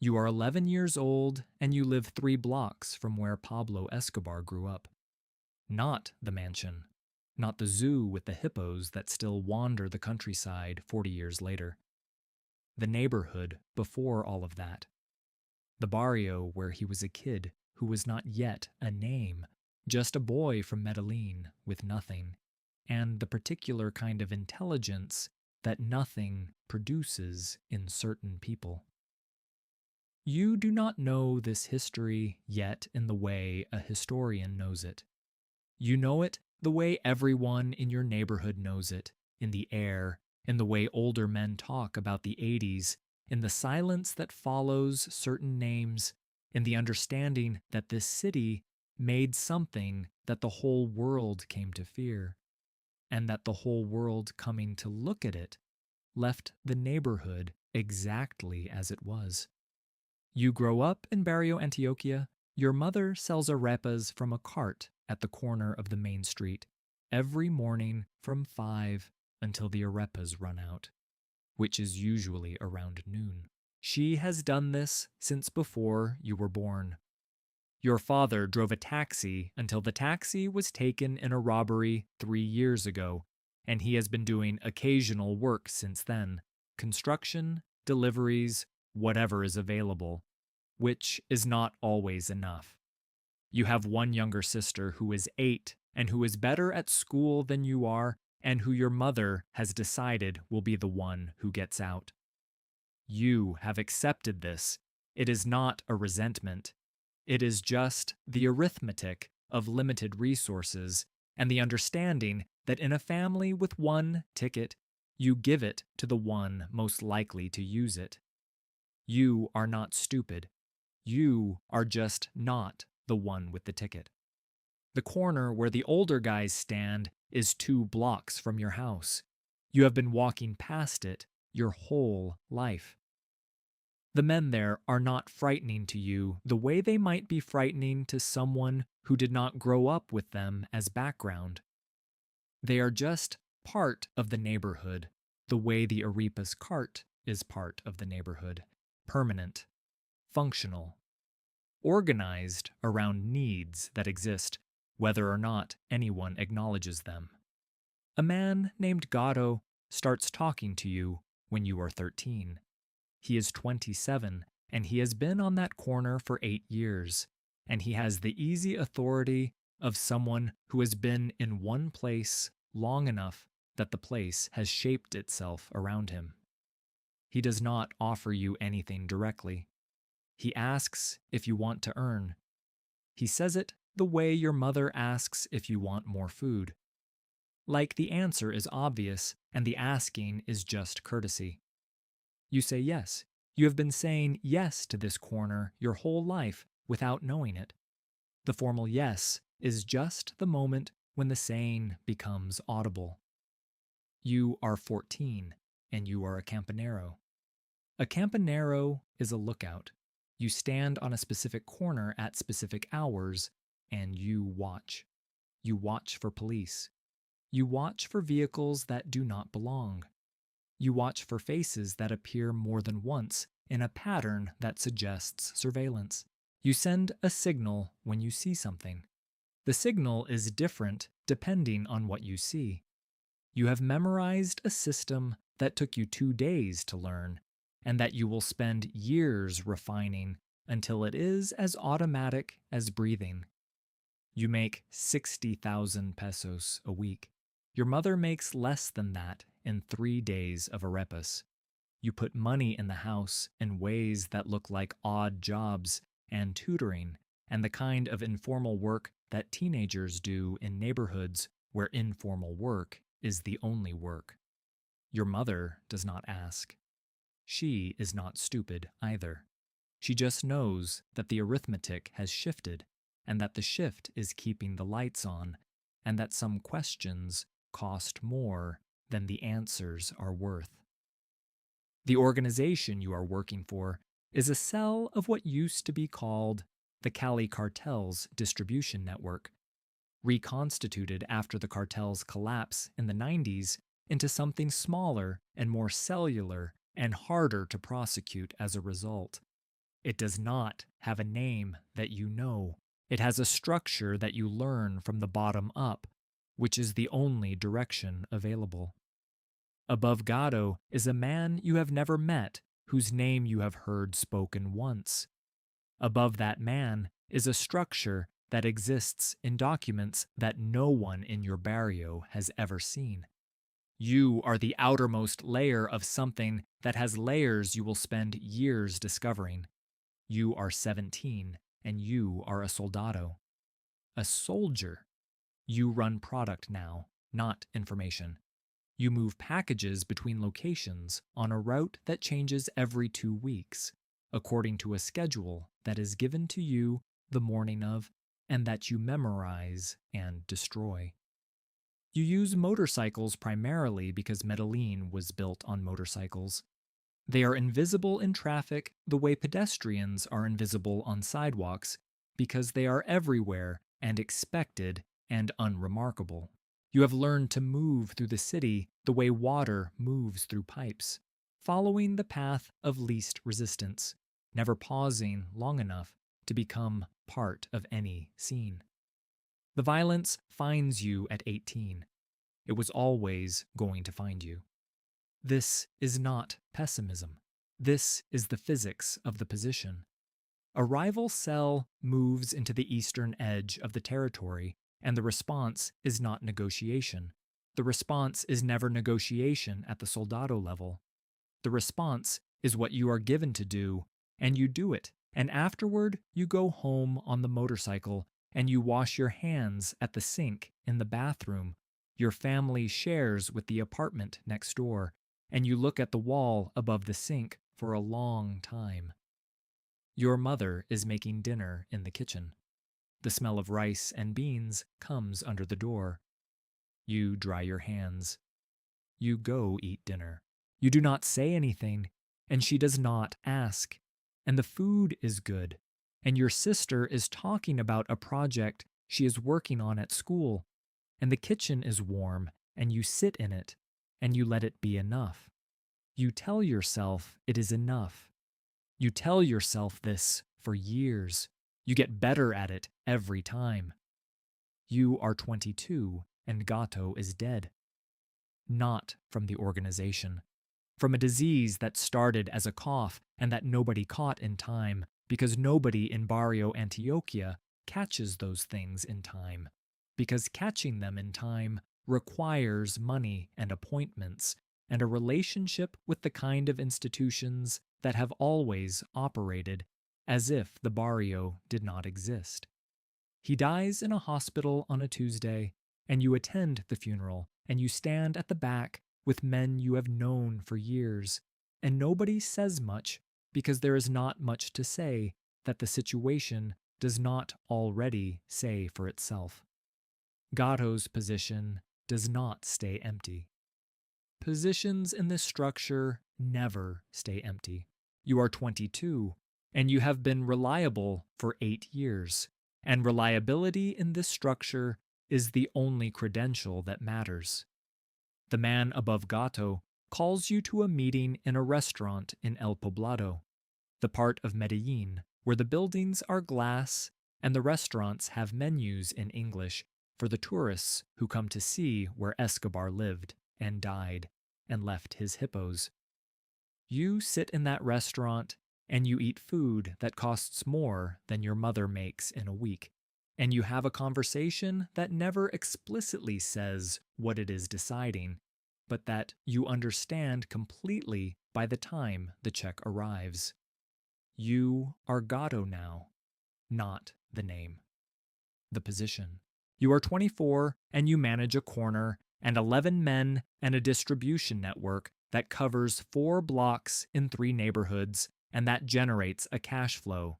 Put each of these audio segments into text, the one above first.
You are 11 years old and you live 3 blocks from where Pablo Escobar grew up. Not the mansion, not the zoo with the hippos that still wander the countryside 40 years later. The neighborhood before all of that. The barrio where he was a kid who was not yet a name, just a boy from Medellín with nothing, and the particular kind of intelligence that nothing produces in certain people. You do not know this history yet in the way a historian knows it. You know it the way everyone in your neighborhood knows it, in the air, in the way older men talk about the 80s, in the silence that follows certain names, in the understanding that this city made something that the whole world came to fear, and that the whole world coming to look at it left the neighborhood exactly as it was. You grow up in Barrio Antioquia. Your mother sells arepas from a cart at the corner of the main street every morning from 5 until the arepas run out, which is usually around noon. She has done this since before you were born. Your father drove a taxi until the taxi was taken in a robbery 3 years ago, and he has been doing occasional work since then, construction, deliveries, whatever is available, which is not always enough. You have one younger sister who is 8 and who is better at school than you are, and who your mother has decided will be the one who gets out. You have accepted this. It is not a resentment. It is just the arithmetic of limited resources and the understanding that in a family with one ticket, you give it to the one most likely to use it. You are not stupid. You are just not the one with the ticket. The corner where the older guys stand is 2 blocks from your house. You have been walking past it your whole life. The men there are not frightening to you the way they might be frightening to someone who did not grow up with them as background. They are just part of the neighborhood, the way the arepa's cart is part of the neighborhood, permanent, functional, organized around needs that exist, whether or not anyone acknowledges them. A man named Gatto starts talking to you when you are 13. He is 27, and he has been on that corner for 8 years, and he has the easy authority of someone who has been in one place long enough that the place has shaped itself around him. He does not offer you anything directly. He asks if you want to earn. He says it the way your mother asks if you want more food. Like the answer is obvious and the asking is just courtesy. You say yes. You have been saying yes to this corner your whole life without knowing it. The formal yes is just the moment when the saying becomes audible. You are 14 and you are a Campanero. A Campanero is a lookout. You stand on a specific corner at specific hours and you watch. You watch for police. You watch for vehicles that do not belong. You watch for faces that appear more than once in a pattern that suggests surveillance. You send a signal when you see something. The signal is different depending on what you see. You have memorized a system that took you 2 days to learn, and that you will spend years refining until it is as automatic as breathing. You make 60,000 pesos a week. Your mother makes less than that in 3 days of arepas. You put money in the house in ways that look like odd jobs and tutoring and the kind of informal work that teenagers do in neighborhoods where informal work is the only work. Your mother does not ask. She is not stupid either. She just knows that the arithmetic has shifted and that the shift is keeping the lights on and that some questions cost more than the answers are worth. The organization you are working for is a cell of what used to be called the Cali Cartel's distribution network, reconstituted after the cartel's collapse in the 90s into something smaller and more cellular and harder to prosecute as a result. It does not have a name that you know. It has a structure that you learn from the bottom up, which is the only direction available. Above Gato is a man you have never met, whose name you have heard spoken once. Above that man is a structure that exists in documents that no one in your barrio has ever seen. You are the outermost layer of something that has layers you will spend years discovering. You are 17, and you are a soldado. A soldier. You run product now, not information. You move packages between locations on a route that changes every 2 weeks, according to a schedule that is given to you the morning of and that you memorize and destroy. You use motorcycles primarily because Medellín was built on motorcycles. They are invisible in traffic the way pedestrians are invisible on sidewalks because they are everywhere and expected and unremarkable. You have learned to move through the city the way water moves through pipes, following the path of least resistance, never pausing long enough to become part of any scene. The violence finds you at 18. It was always going to find you. This is not pessimism. This is the physics of the position. A rival cell moves into the eastern edge of the territory, and the response is not negotiation. The response is never negotiation at the soldado level. The response is what you are given to do, and you do it, and afterward you go home on the motorcycle, and you wash your hands at the sink in the bathroom your family shares with the apartment next door, and you look at the wall above the sink for a long time. Your mother is making dinner in the kitchen. The smell of rice and beans comes under the door. You dry your hands. You go eat dinner. You do not say anything, and she does not ask. And the food is good, and your sister is talking about a project she is working on at school, and the kitchen is warm, and you sit in it, and you let it be enough. You tell yourself it is enough. You tell yourself this for years. You get better at it every time. You are 22, and Gato is dead. Not from the organization. From a disease that started as a cough and that nobody caught in time because nobody in Barrio Antioquia catches those things in time. Because catching them in time requires money and appointments and a relationship with the kind of institutions that have always operated as if the barrio did not exist. He dies in a hospital on a Tuesday, and you attend the funeral, and you stand at the back with men you have known for years, and nobody says much because there is not much to say that the situation does not already say for itself. Gato's position does not stay empty. Positions in this structure never stay empty. You are 22, and you have been reliable for 8 years, and reliability in this structure is the only credential that matters. The man above Gato calls you to a meeting in a restaurant in El Poblado, the part of Medellín where the buildings are glass and the restaurants have menus in English for the tourists who come to see where Escobar lived and died and left his hippos. You sit in that restaurant and you eat food that costs more than your mother makes in a week, and you have a conversation that never explicitly says what it is deciding, but that you understand completely by the time the check arrives. You are Gato now, not the name. The position. You are 24 and you manage a corner and 11 men and a distribution network that covers 4 blocks in 3 neighborhoods and that generates a cash flow.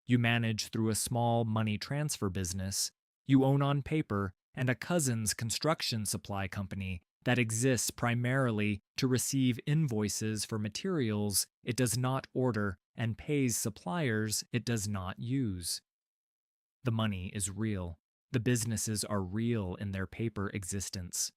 You manage through a small money transfer business. You own on paper and a cousin's construction supply company that exists primarily to receive invoices for materials it does not order and pays suppliers it does not use. The money is real. The businesses are real in their paper existence.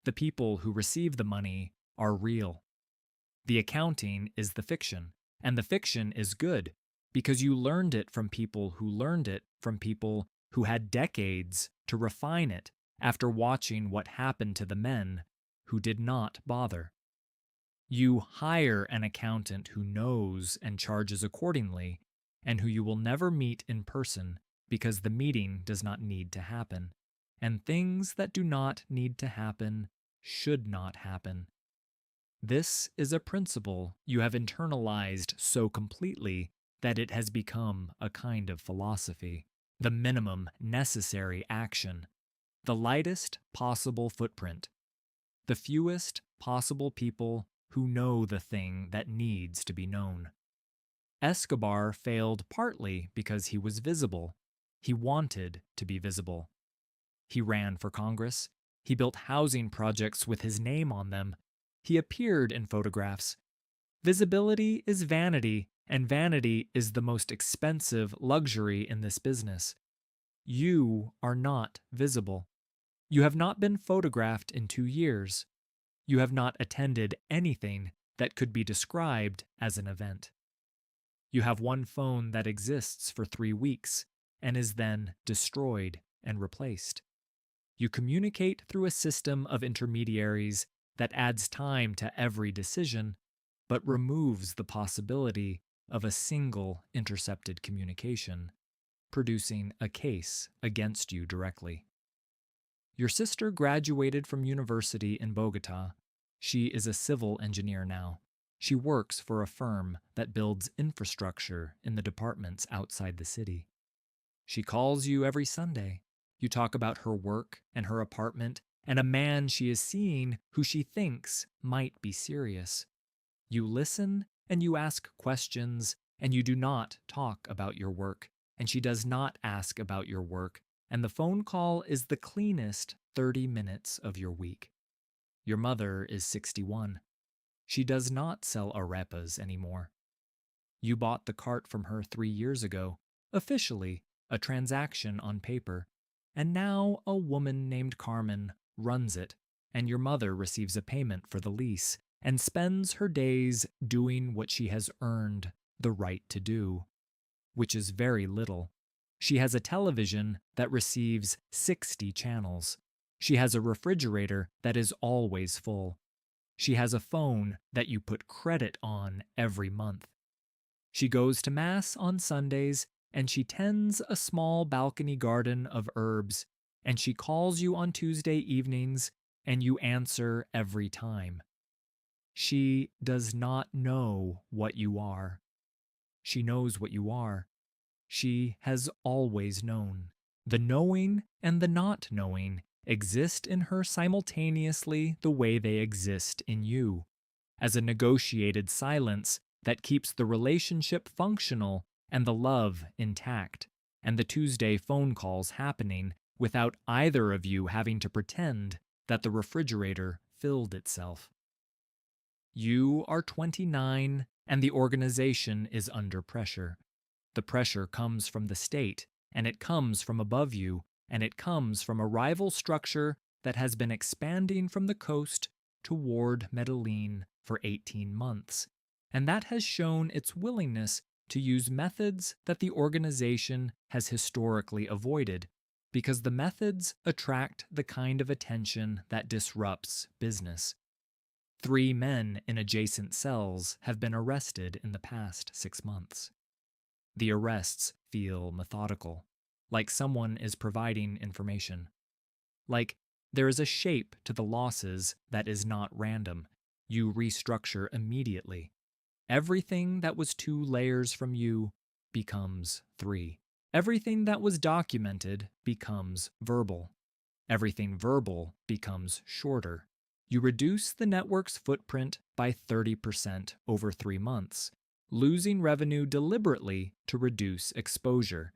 The people who receive the money are real. The accounting is the fiction, and the fiction is good because you learned it from people who learned it from people who had decades to refine it after watching what happened to the men who did not bother. You hire an accountant who knows and charges accordingly, and who you will never meet in person because the meeting does not need to happen, and things that do not need to happen should not happen. This is a principle you have internalized so completely that it has become a kind of philosophy. The minimum necessary action, the lightest possible footprint, the fewest possible people who know the thing that needs to be known. Escobar failed partly because he was visible. He wanted to be visible. He ran for Congress. He built housing projects with his name on them. He appeared in photographs. Visibility is vanity, and vanity is the most expensive luxury in this business. You are not visible. You have not been photographed in 2 years. You have not attended anything that could be described as an event. You have one phone that exists for 3 weeks and is then destroyed and replaced. You communicate through a system of intermediaries that adds time to every decision, but removes the possibility of a single intercepted communication, producing a case against you directly. Your sister graduated from university in Bogota. She is a civil engineer now. She works for a firm that builds infrastructure in the departments outside the city. She calls you every Sunday. You talk about her work and her apartment and a man she is seeing who she thinks might be serious. You listen and you ask questions, and you do not talk about your work, and she does not ask about your work, and the phone call is the cleanest 30 minutes of your week. Your mother is 61. She does not sell arepas anymore. You bought the cart from her 3 years ago, officially a transaction on paper, and now a woman named Carmen runs it, and your mother receives a payment for the lease and spends her days doing what she has earned the right to do, which is very little. She has a television that receives 60 channels. She has a refrigerator that is always full. She has a phone that you put credit on every month. She goes to Mass on Sundays, and she tends a small balcony garden of herbs, and she calls you on Tuesday evenings, and you answer every time. She does not know what you are. She knows what you are. She has always known. The knowing and the not knowing exist in her simultaneously the way they exist in you, as a negotiated silence that keeps the relationship functional and the love intact, and the Tuesday phone calls happening without either of you having to pretend that the refrigerator filled itself. You are 29, and the organization is under pressure. The pressure comes from the state, and it comes from above you, and it comes from a rival structure that has been expanding from the coast toward Medellín for 18 months, and that has shown its willingness to use methods that the organization has historically avoided, because the methods attract the kind of attention that disrupts business. 3 men in adjacent cells have been arrested in the past 6 months. The arrests feel methodical, like someone is providing information. Like there is a shape to the losses that is not random. You restructure immediately. Everything that was 2 layers from you becomes 3. Everything that was documented becomes verbal. Everything verbal becomes shorter. You reduce the network's footprint by 30% over 3 months, losing revenue deliberately to reduce exposure,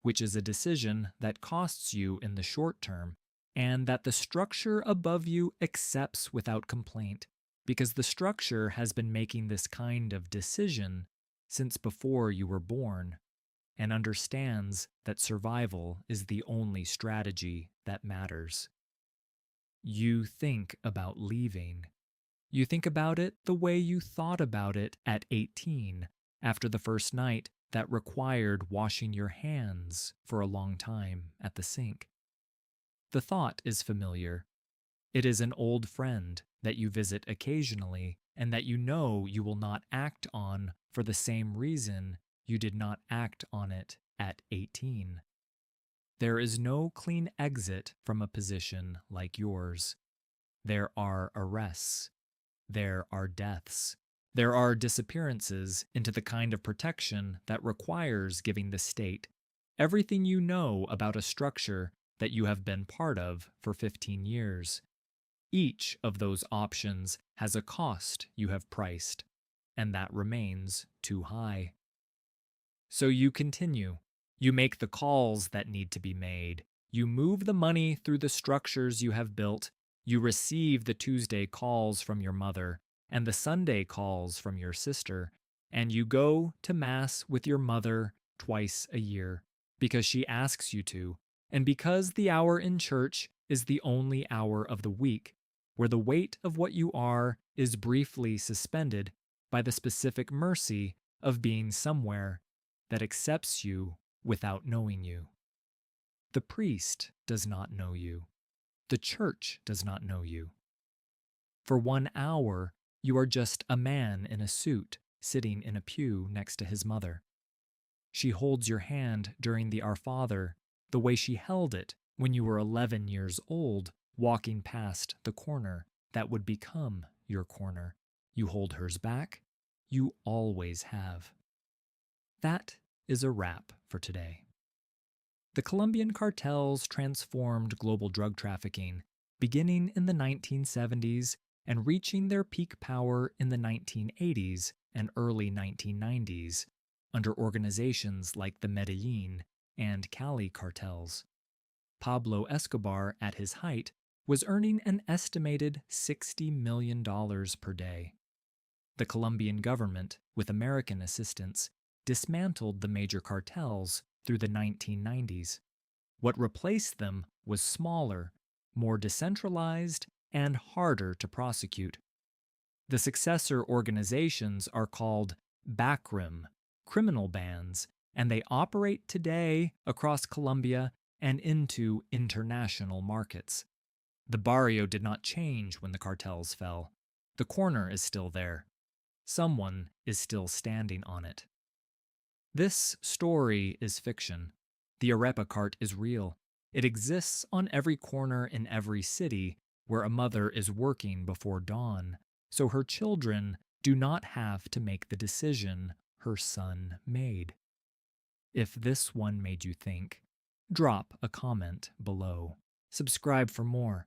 which is a decision that costs you in the short term, and that the structure above you accepts without complaint, because the structure has been making this kind of decision since before you were born, and understands that survival is the only strategy that matters. You think about leaving. You think about it the way you thought about it at 18, after the first night that required washing your hands for a long time at the sink. The thought is familiar. It is an old friend that you visit occasionally and that you know you will not act on for the same reason you did not act on it at 18. There is no clean exit from a position like yours. There are arrests. There are deaths. There are disappearances into the kind of protection that requires giving the state everything you know about a structure that you have been part of for 15 years. Each of those options has a cost you have priced, and that remains too high. So you continue. You make the calls that need to be made. You move the money through the structures you have built. You receive the Tuesday calls from your mother and the Sunday calls from your sister, and you go to Mass with your mother twice a year because she asks you to, and because the hour in church is the only hour of the week where the weight of what you are is briefly suspended by the specific mercy of being somewhere that accepts you without knowing you. The priest does not know you. The church does not know you. For 1 hour, you are just a man in a suit sitting in a pew next to his mother. She holds your hand during the Our Father the way she held it when you were 11 years old, walking past the corner that would become your corner. You hold hers back. You always have. That is a wrap for today. The Colombian cartels transformed global drug trafficking, beginning in the 1970s and reaching their peak power in the 1980s and early 1990s under organizations like the Medellín and Cali cartels. Pablo Escobar, at his height, was earning an estimated $60 million per day. The Colombian government, with American assistance, dismantled the major cartels through the 1990s. What replaced them was smaller, more decentralized, and harder to prosecute. The successor organizations are called backroom, criminal bands, and they operate today across Colombia and into international markets. The barrio did not change when the cartels fell. The corner is still there. Someone is still standing on it. This story is fiction. The arepa cart is real. It exists on every corner in every city where a mother is working before dawn, so her children do not have to make the decision her son made. If this one made you think, drop a comment below. Subscribe for more.